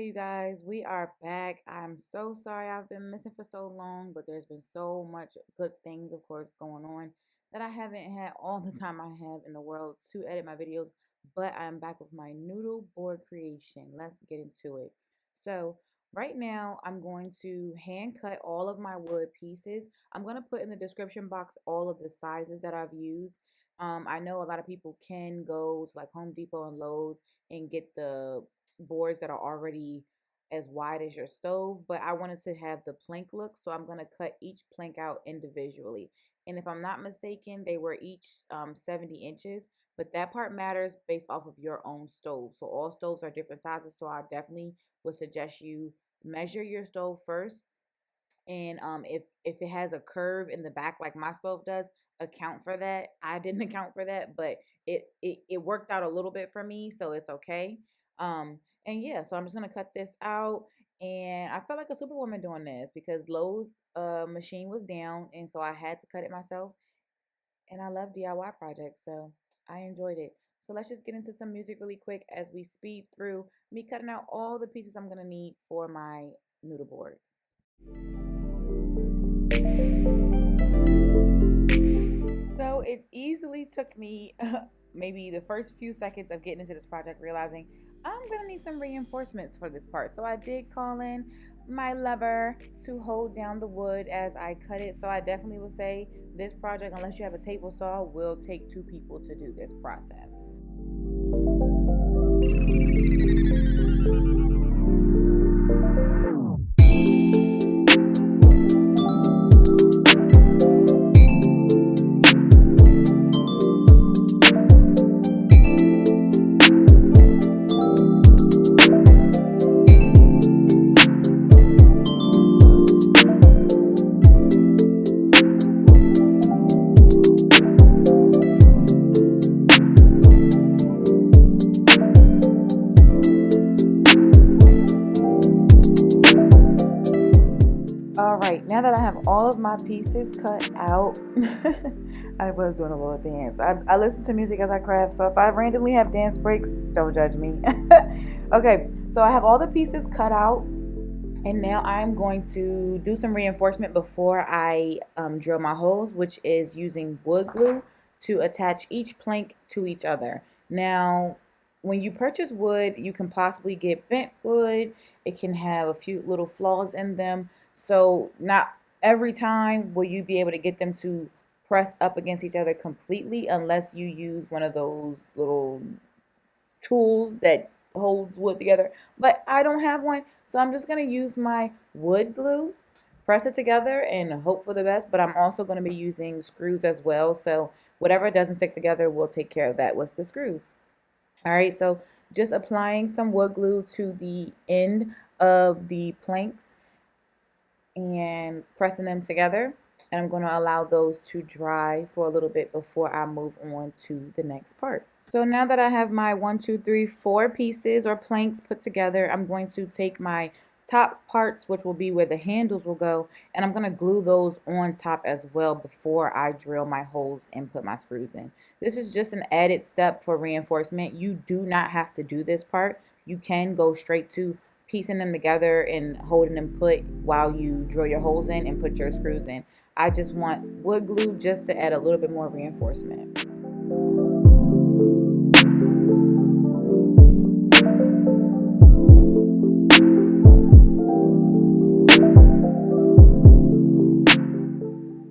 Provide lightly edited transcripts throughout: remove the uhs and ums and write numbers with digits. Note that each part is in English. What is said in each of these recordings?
Okay, you guys, we are back. I'm so sorry I've been missing for so long, but there's been so much good things, of course, going on that I haven't had all the time I have in the world to edit my videos. But I'm back with my noodle board creation. Let's get into it. So, right now, I'm going to hand cut all of my wood pieces. I'm going to put in the description box all of the sizes that I've used. I know a lot of people can go to like Home Depot and Lowe's and get the boards that are already as wide as your stove, but I wanted to have the plank look, so I'm going to cut each plank out individually. And if I'm not mistaken, they were each 70 inches, but that part matters based off of your own stove. So all stoves are different sizes, so I definitely would suggest you measure your stove first, and if it has a curve in the back like my stove does, account for that. I didn't account for that, but it worked out a little bit for me, so it's okay. And yeah, so I'm just gonna cut this out, and I felt like a superwoman doing this because Lowe's machine was down, and so I had to cut it myself. And I love DIY projects, so I enjoyed it. So let's just get into some music really quick as we speed through me cutting out all the pieces I'm gonna need for my noodle board. So it easily took me maybe the first few seconds of getting into this project realizing I'm going to need some reinforcements for this part. So I did call in my lever to hold down the wood as I cut it. So I definitely would say this project, unless you have a table saw, will take two people to do this process. All right, now that I have all of my pieces cut out, I was doing a little dance. I listen to music as I craft, so if I randomly have dance breaks, don't judge me. Okay, so I have all the pieces cut out, and now I'm going to do some reinforcement before I drill my holes, which is using wood glue to attach each plank to each other. Now, when you purchase wood, you can possibly get bent wood. It can have a few little flaws in them. So not every time will you be able to get them to press up against each other completely unless you use one of those little tools that holds wood together, but I don't have one, so I'm just going to use my wood glue, press it together, and hope for the best. But I'm also going to be using screws as well, so whatever doesn't stick together, we'll take care of that with the screws. All right, so just applying some wood glue to the end of the planks and pressing them together, and I'm going to allow those to dry for a little bit before I move on to the next part. So now that I have my 4 pieces or planks put together, I'm going to take my top parts, which will be where the handles will go, and I'm going to glue those on top as well before I drill my holes and put my screws in. This is just an added step for reinforcement. You do not have to do this part. You can go straight to piecing them together and holding them put while you drill your holes in and put your screws in. I just want wood glue just to add a little bit more reinforcement.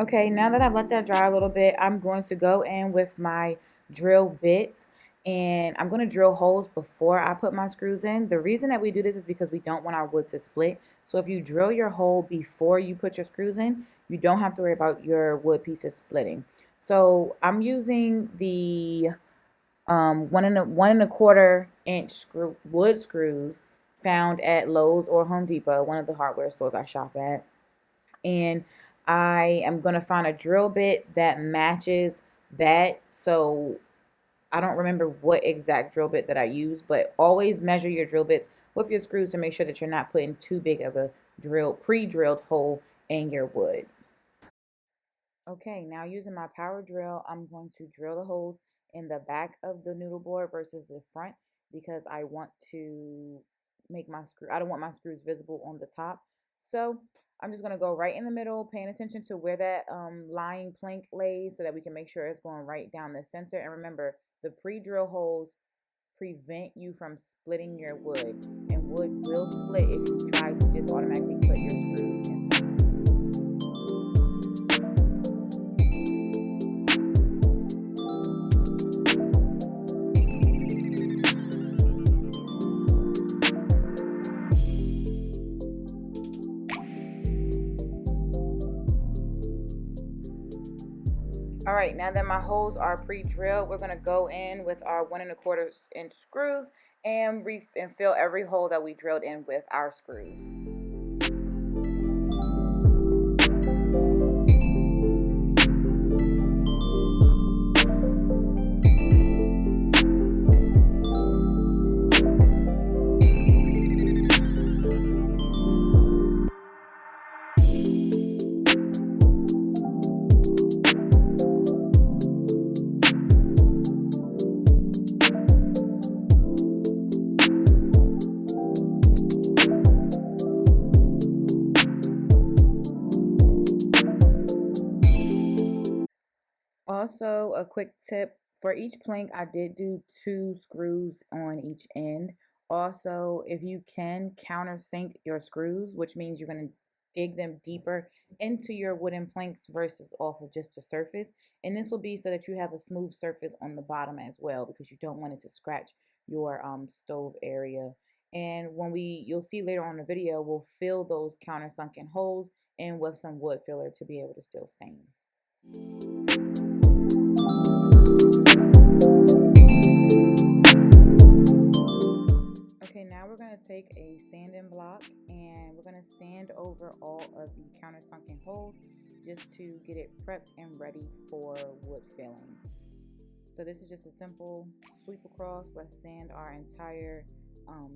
Okay, now that I've let that dry a little bit, I'm going to go in with my drill bit, and I'm going to drill holes before I put my screws in. The reason that we do this is because we don't want our wood to split. So if you drill your hole before you put your screws in, you don't have to worry about your wood pieces splitting. So I'm using the 1 1/4 inch wood screws found at Lowe's or Home Depot, one of the hardware stores I shop at. And I am going to find a drill bit that matches that. So I don't remember what exact drill bit that I use, but always measure your drill bits with your screws to make sure that you're not putting too big of a pre-drilled hole in your wood. Okay, now using my power drill, I'm going to drill the holes in the back of the noodle board versus the front because I want to make my screw, I don't want my screws visible on the top. So I'm just gonna go right in the middle, paying attention to where that lying plank lays so that we can make sure it's going right down the center. And remember, the pre-drill holes prevent you from splitting your wood, and wood will split if you try to just automatically put your screws inside. All right, now that my holes are pre-drilled, we're gonna go in with our 1¼ inch screws and fill every hole that we drilled in with our screws. Also, a quick tip for each plank, I did do 2 screws on each end. Also, if you can countersink your screws, which means you're going to dig them deeper into your wooden planks versus off of just the surface. And this will be so that you have a smooth surface on the bottom as well, because you don't want it to scratch your stove area. And you'll see later on in the video, we'll fill those countersunken holes in with some wood filler to be able to still stain. Okay, now we're going to take a sanding block and we're going to sand over all of the countersunken holes just to get it prepped and ready for wood filling. So this is just a simple sweep across. Let's sand our entire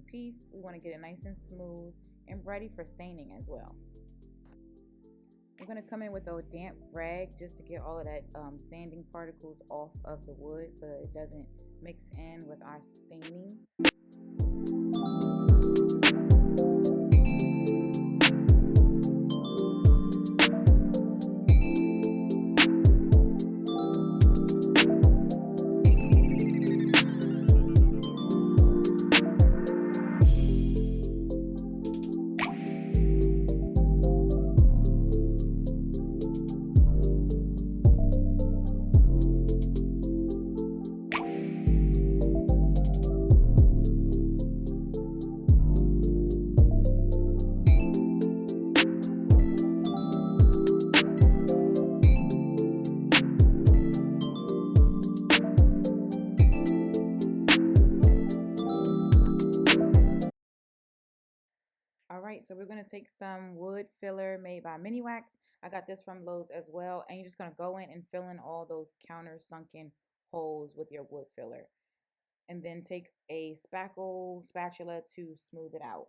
piece. We want to get it nice and smooth and ready for staining as well. I'm going to come in with a damp rag just to get all of that sanding particles off of the wood so that it doesn't mix in with our staining. All right, so we're going to take some wood filler made by Mini Wax. I got this from Lowe's as well. And you're just going to go in and fill in all those counter sunken holes with your wood filler. And then take a spatula to smooth it out.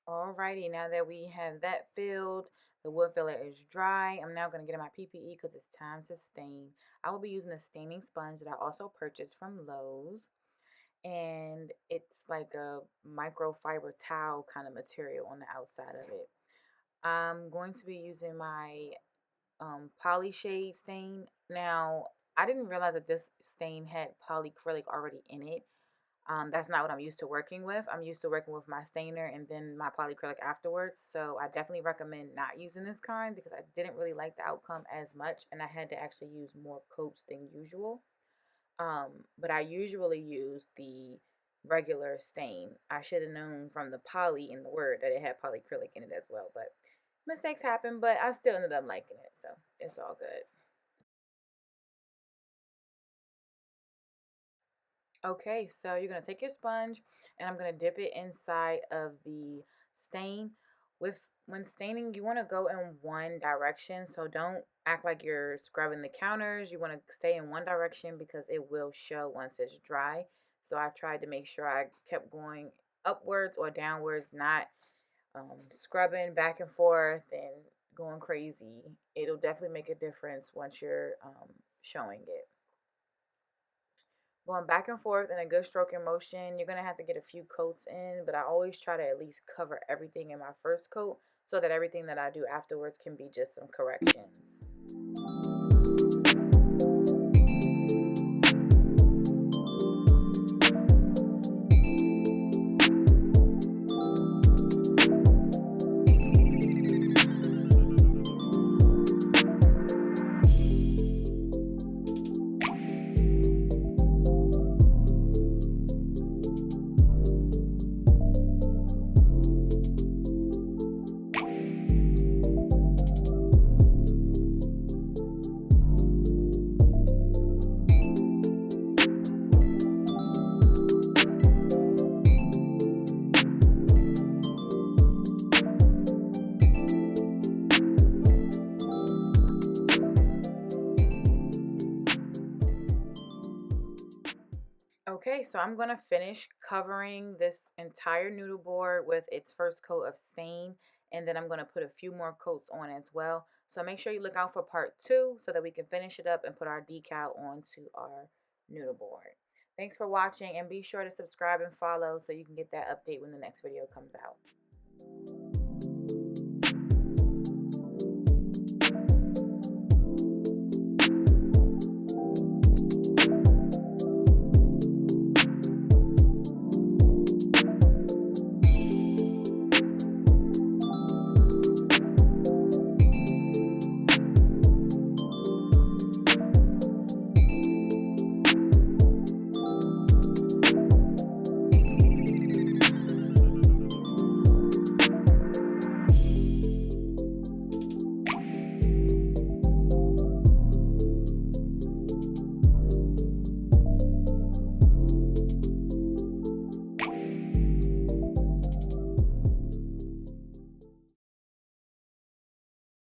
Alrighty, now that we have that filled, the wood filler is dry. I'm now going to get in my PPE because it's time to stain. I will be using a staining sponge that I also purchased from Lowe's. And it's like a microfiber towel kind of material on the outside of it. I'm going to be using my Polyshade stain. Now, I didn't realize that this stain had polycrylic already in it. That's not what I'm used to working with. I'm used to working with my stainer and then my polycrylic afterwards. So I definitely recommend not using this kind because I didn't really like the outcome as much and I had to actually use more coats than usual. But I usually use the regular stain. I should have known from the poly in the word that it had polycrylic in it as well. But Mistakes happen, but I still ended up liking it, so it's all good. Okay, so you're gonna take your sponge and I'm gonna dip it inside of the stain. With when staining, you want to go in one direction, so don't act like you're scrubbing the counters. You want to stay in one direction because it will show once it's dry. So I tried to make sure I kept going upwards or downwards, not scrubbing back and forth and going crazy. It'll definitely make a difference once you're showing it. Going back and forth in a good stroking motion. You're going to have to get a few coats in, but I always try to at least cover everything in my first coat so that everything that I do afterwards can be just some corrections. Okay, so I'm going to finish covering this entire noodle board with its first coat of stain, and then I'm going to put a few more coats on as well. So make sure you look out for part 2 so that we can finish it up and put our decal onto our noodle board. Thanks for watching, and be sure to subscribe and follow so you can get that update when the next video comes out.